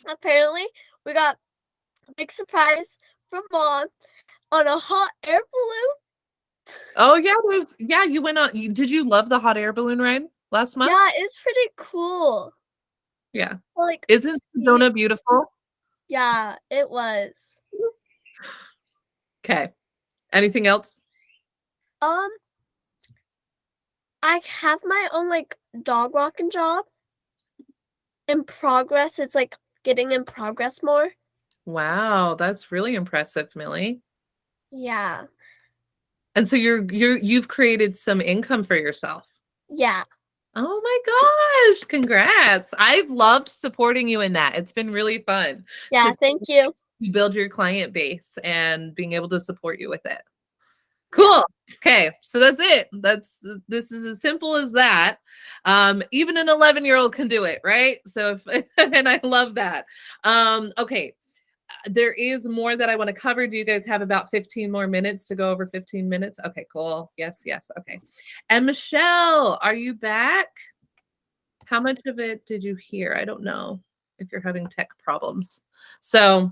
Apparently we got a big surprise from Mom on a hot air balloon. Oh yeah, you went on. Did you love the hot air balloon ride last month? Yeah, it's pretty cool. Yeah. Like, Isn't Sedona beautiful? yeah, it was. Okay. Anything else? I have my own like dog walking job. In progress, it's like getting in progress more. Wow, that's really impressive, Millie. Yeah. And so you've created some income for yourself. Yeah. Oh my gosh, congrats. I've loved supporting you in that. It's been really fun. Yeah, thank you. You build your client base and being able to support you with it. Cool. Okay, so that's it. This is as simple as that. Even an 11-year-old can do it, right? So and I love that. Okay. There is more that I want to cover. Do you guys have about 15 more minutes to go over 15 minutes? Okay, cool. Yes. Okay. And Michelle, are you back? How much of it did you hear? I don't know if you're having tech problems. So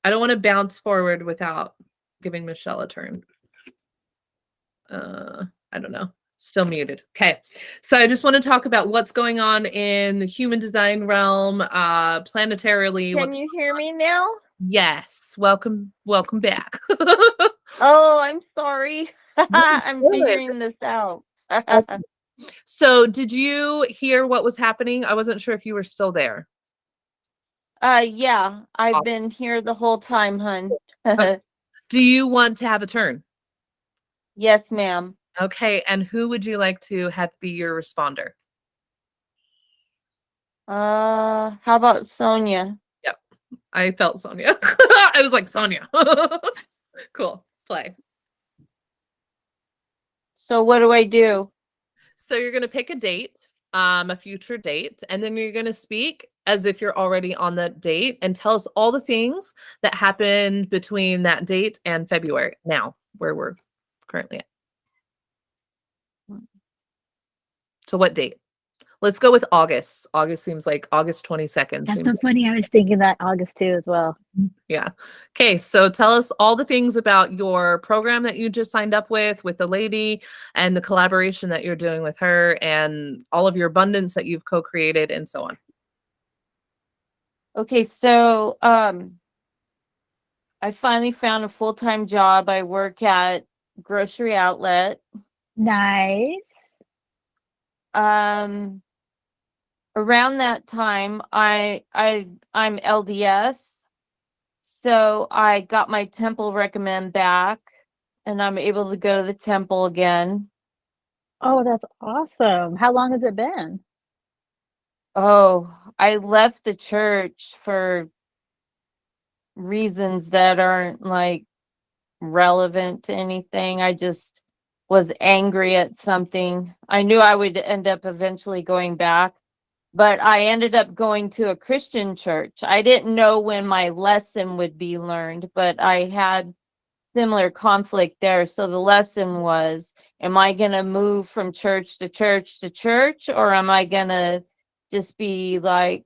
I don't want to bounce forward without giving Michelle a turn. I don't know. Still muted. Okay. So I just want to talk about what's going on in the human design realm, planetarily. Can you hear me now? Yes. Welcome back. Oh, I'm sorry. I'm Good. figuring this out. So did you hear what was happening? I wasn't sure if you were still there. Yeah, I've been here the whole time, hun. Do you want to have a turn? Yes, ma'am. Okay. And who would you like to have be your responder? How about Sonia? Yep. I felt Sonia. I was like, Sonia. Cool. Play. So what do I do? So you're going to pick a date, a future date, and then you're going to speak as if you're already on that date and tell us all the things that happened between that date and February, now, where we're currently at. So what date? Let's go with August. August seems like August 22nd. That's so funny. I was thinking that August too as well. Yeah. Okay. So tell us all the things about your program that you just signed up with the lady and the collaboration that you're doing with her and all of your abundance that you've co-created and so on. Okay, so I finally found a full-time job. I work at grocery outlet. Nice. Around that time, I'm LDS, so I got my temple recommend back, and I'm able to go to the temple again. Oh, that's awesome. How long has it been? Oh, I left the church for reasons that aren't like relevant to anything. I just was angry at something. I knew I would end up eventually going back, but I ended up going to a Christian church. I didn't know when my lesson would be learned, but I had similar conflict there. So the lesson was, am I going to move from church to church to church, or am I going to just be like,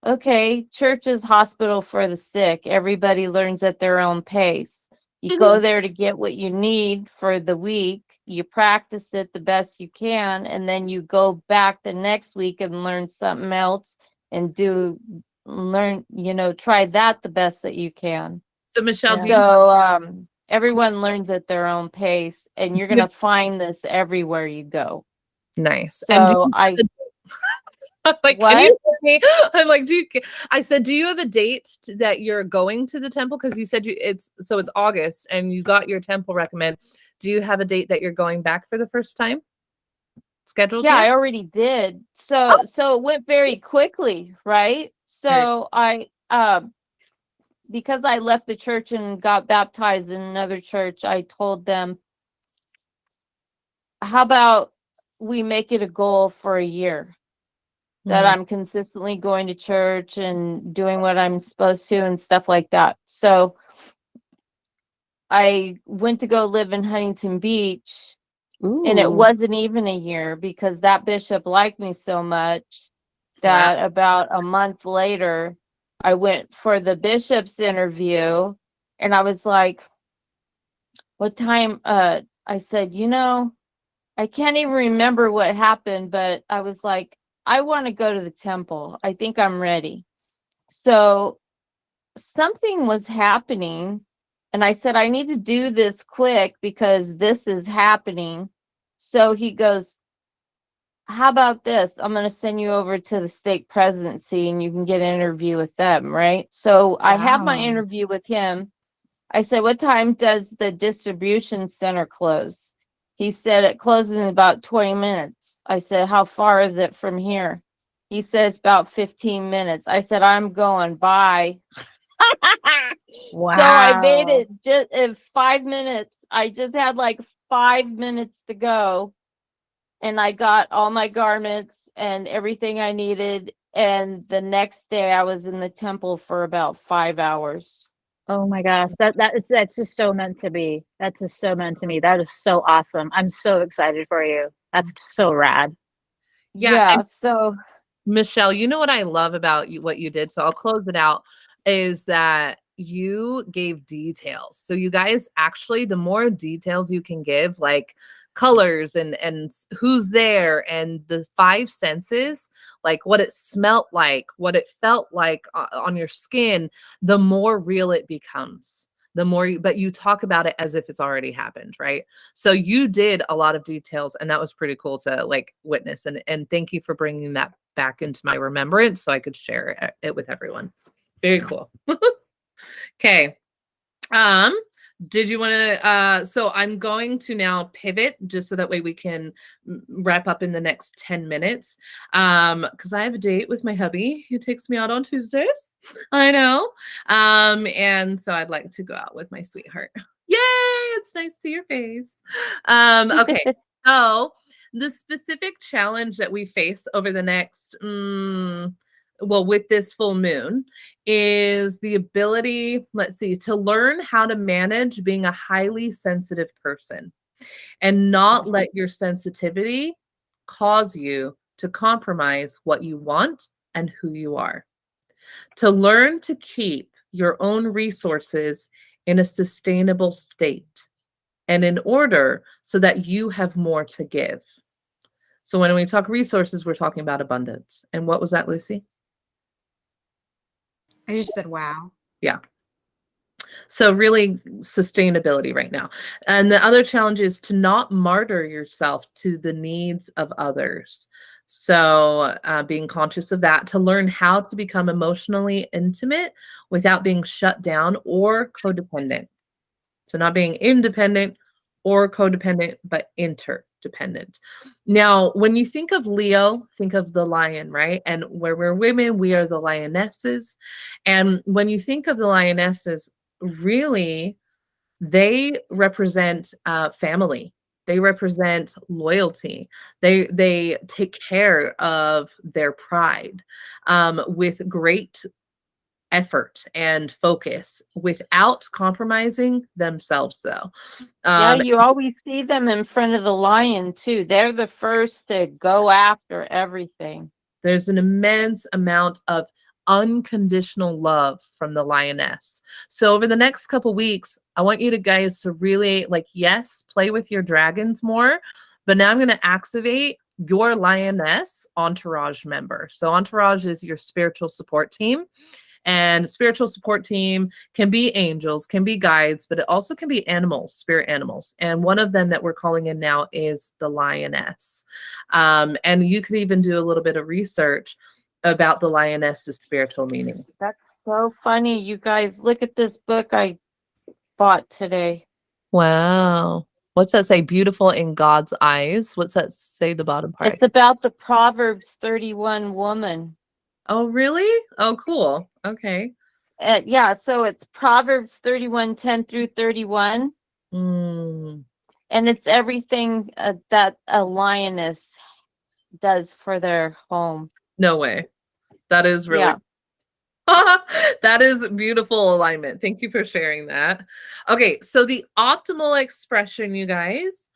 okay, church is hospital for the sick. Everybody learns at their own pace. You go there to get what you need for the week. You practice it the best you can, and then you go back the next week and learn something else and try that the best that you can. So Michelle, Yeah. do you, So everyone learns at their own pace, and you're going to find this everywhere you go. nice. And So I I'm like, What? can you hear me? I'm like, I said, do you have a date that you're going to the temple? Because you said it's August and you got your temple recommend. Do you have a date that you're going back for the first time? Scheduled? Yeah, yet? I already did. So it went very quickly, right? So I because I left the church and got baptized in another church, I told them, how about we make it a goal for a year that I'm consistently going to church and doing what I'm supposed to and stuff like that. So I went to go live in Huntington Beach, and it Ooh. wasn't even a year because that bishop liked me so much that about a month later, I went for the bishop's interview, and I was like, what time? I said, I can't even remember what happened, but I was like, I want to go to the temple. I think I'm ready. So something was happening, and I said, I need to do this quick because this is happening. So he goes, how about this? I'm going to send you over to the stake presidency and you can get an interview with them, right? So I have my Wow. interview with him. I said, what time does the distribution center close? He said, it closes in about 20 minutes. I said, how far is it from here? He says, about 15 minutes. I said, I'm going. Bye. Wow. So I made it just in 5 minutes. I just had like 5 minutes to go. And I got all my garments and everything I needed. And the next day I was in the temple for about 5 hours. Oh my gosh, that's just so meant to be. That's just so meant to me. That is so awesome. I'm so excited for you. That's so rad. Yeah. And So Michelle, you know what I love about what you did? So I'll close it out, is that you gave details. So you guys actually, the more details you can give, like colors and who's there and the five senses, like what it smelt like, what it felt like on your skin, the more real it becomes. The more but you talk about it as if it's already happened, right? So you did a lot of details, and that was pretty cool to like witness, and thank you for bringing that back into my remembrance so I could share it with everyone. Very cool. Okay. Did you want to so I'm going to now pivot just so that way we can wrap up in the next 10 minutes. Because I have a date with my hubby. He takes me out on Tuesdays. I know. And so I'd like to go out with my sweetheart. Yay! It's nice to see your face. Okay. So the specific challenge that we face over the next with this full moon is the ability, let's see, to learn how to manage being a highly sensitive person and not let your sensitivity cause you to compromise what you want and who you are. To learn to keep your own resources in a sustainable state and in order so that you have more to give. So when we talk resources, we're talking about abundance. And what was that, Lucy? I just said, wow. Yeah. So really sustainability right now. And the other challenge is to not martyr yourself to the needs of others. So being conscious of that, to learn how to become emotionally intimate without being shut down or codependent. So not being independent or codependent, but interdependent. Now, when you think of Leo, think of the lion, right? And where we're women, we are the lionesses. And when you think of the lionesses, really, they represent family. They represent loyalty. They take care of their pride with great effort and focus without compromising themselves, though. Yeah, you always see them in front of the lion too. They're the first to go after everything. There's an immense amount of unconditional love from the lioness. So over the next couple weeks, I want you guys to really, like, yes, play with your dragons more, but now I'm going to activate your lioness entourage member. So entourage is your spiritual support team. And spiritual support team can be angels, can be guides, but it also can be animals, spirit animals. And one of them that we're calling in now is the lioness. And you could even do a little bit of research about the lioness's spiritual meaning. That's so funny. You guys, look at this book I bought today. Wow. What's that say? Beautiful in God's eyes. What's that say, the bottom part? It's about the Proverbs 31 woman. Oh, really? Oh, cool. Okay. Yeah, so it's Proverbs 31:10 through 31. Mm. And it's everything that a lioness does for their home. No way. That is really Yeah. that is beautiful alignment. Thank you for sharing that. Okay, so the optimal expression, you guys,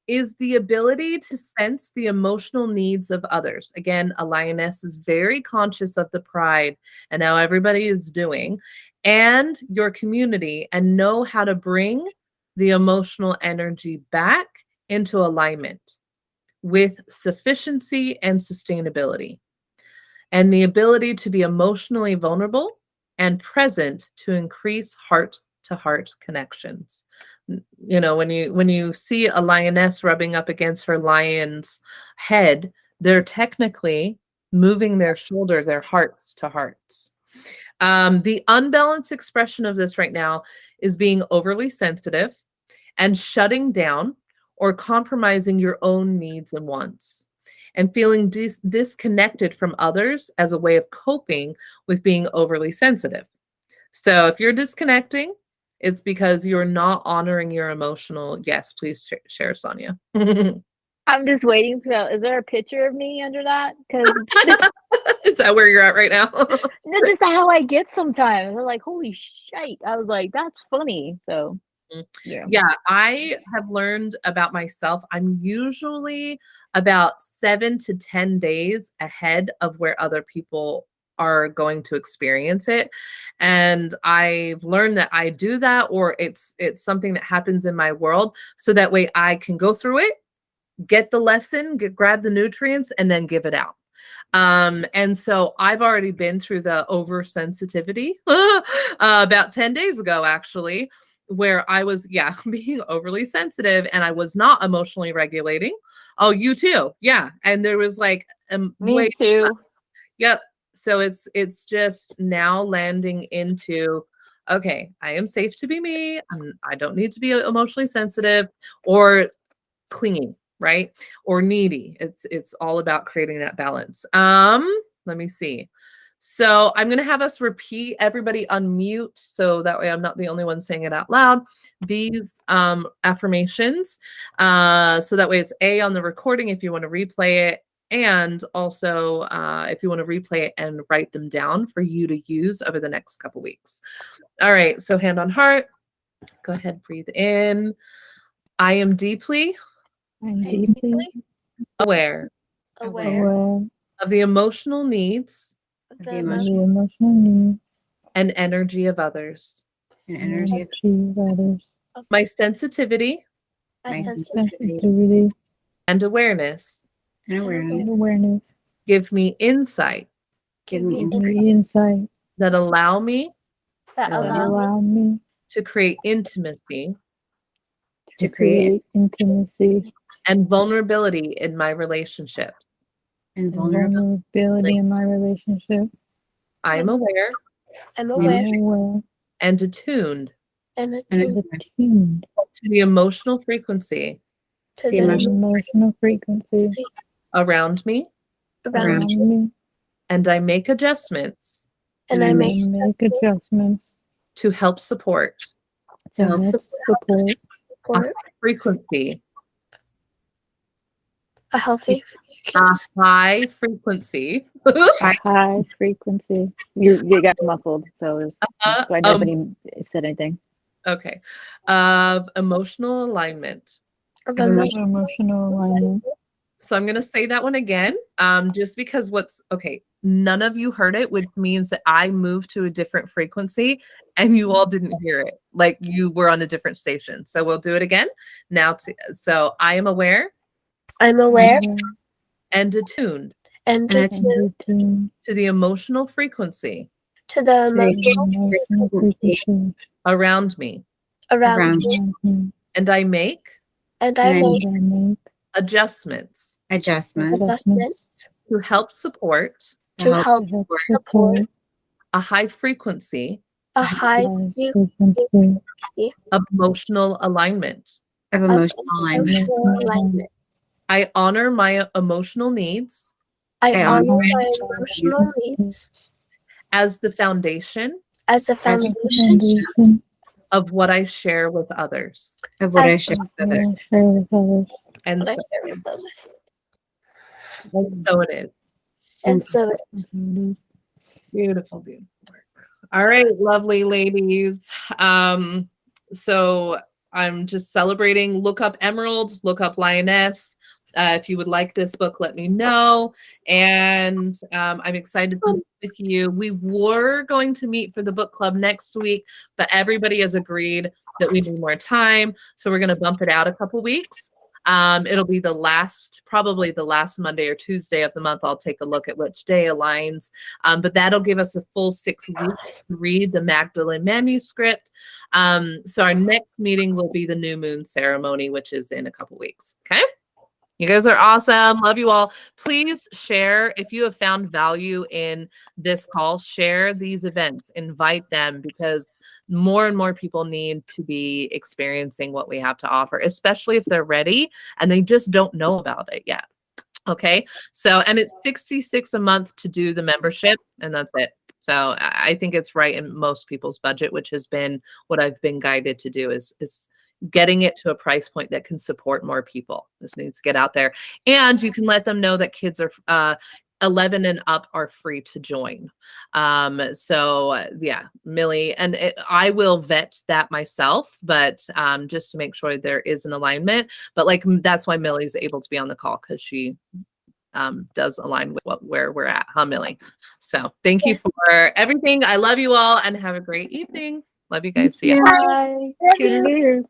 is the ability to sense the emotional needs of others. Again, a lioness is very conscious of the pride and how everybody is doing and your community, and know how to bring the emotional energy back into alignment with sufficiency and sustainability, and the ability to be emotionally vulnerable and present to increase heart-to-heart connections. You know, when you see a lioness rubbing up against her lion's head, they're technically moving their shoulder, their hearts to hearts. The unbalanced expression of this right now is being overly sensitive and shutting down or compromising your own needs and wants, and feeling disconnected from others as a way of coping with being overly sensitive. So if you're disconnecting, it's because you're not honoring your emotional. Yes, please share, Sonia. I'm just waiting for. Is there a picture of me under that? Because Is that where you're at right now? this is how I get sometimes. They're like, "Holy shit!" I was like, "That's funny." So, yeah, I have learned about myself. I'm usually about 7 to 10 days ahead of where other people are going to experience it, and I've learned that I do that, or it's something that happens in my world, so that way I can go through it, get the lesson, grab the nutrients, and then give it out. And so I've already been through the oversensitivity about 10 days ago, actually, where I was, being overly sensitive and I was not emotionally regulating. Oh, you too. Yeah. And there was like, Me too. Yep. So it's just now landing into, okay, I am safe to be me. I don't need to be emotionally sensitive or clingy, right? Or needy. It's all about creating that balance. Let me see. So I'm going to have us repeat, everybody unmute, so that way I'm not the only one saying it out loud, these affirmations. So that way it's A on the recording if you want to replay it, and also if you want to replay it and write them down for you to use over the next couple weeks. All right, so hand on heart. Go ahead, breathe in. I am deeply aware of the emotional needs and energy of others. My sensitivity and awareness give me insight that allow me to create intimacy and vulnerability in my relationships. I am aware and attuned to the emotional frequency around me, and I make adjustments to help support a frequency A healthy a high frequency High frequency. You got muffled, so so nobody said anything. okay, of emotional alignment. of Of emotion. Emotional alignment. So I'm going to say that one again, just because none of you heard it, which means that I moved to a different frequency and you all didn't hear it. Like you were on a different station. So we'll do it again. So I am aware I'm aware and attuned and attuned to the emotional frequency to the emotional frequency around me. around around me. And I make And I and I make adjustments adjustments to help support to help support a high frequency a high frequency of emotional alignment. of of emotional alignment. emotional alignment. I honor my emotional needs I I honor honor my emotional needs as the foundation as a foundation of what I share with others. Of what I As share with others. And what I so, share with others. and so it is. And so it is. Beautiful, beautiful work. All right, lovely ladies. So I'm just celebrating. Look up Emerald, look up Lionness. If you would like this book, let me know. And I'm excited to meet with you. We were going to meet for the book club next week, but everybody has agreed that we need more time. So we're going to bump it out a couple weeks. It'll be probably the last Monday or Tuesday of the month. I'll take a look at which day aligns. But that'll give us a full 6 weeks to read the Magdalene manuscript. So our next meeting will be the new moon ceremony, which is in a couple weeks. Okay. You guys are awesome. Love you all. Please share if you have found value in this call. Share these events. Invite them because more and more people need to be experiencing what we have to offer, especially if they're ready and they just don't know about it yet. Okay. So, and it's $66 a month to do the membership, and that's it. So I think it's right in most people's budget, which has been what I've been guided to do is getting it to a price point that can support more people. This needs to get out there. And you can let them know that kids are 11 and up are free to join. Yeah, Millie, and I will vet that myself, but just to make sure there is an alignment. But like, that's why Millie's able to be on the call, because she does align with where we're at, huh, Millie? So thank you for everything. I love you all and have a great evening. Love you guys. See ya. Bye. See you later.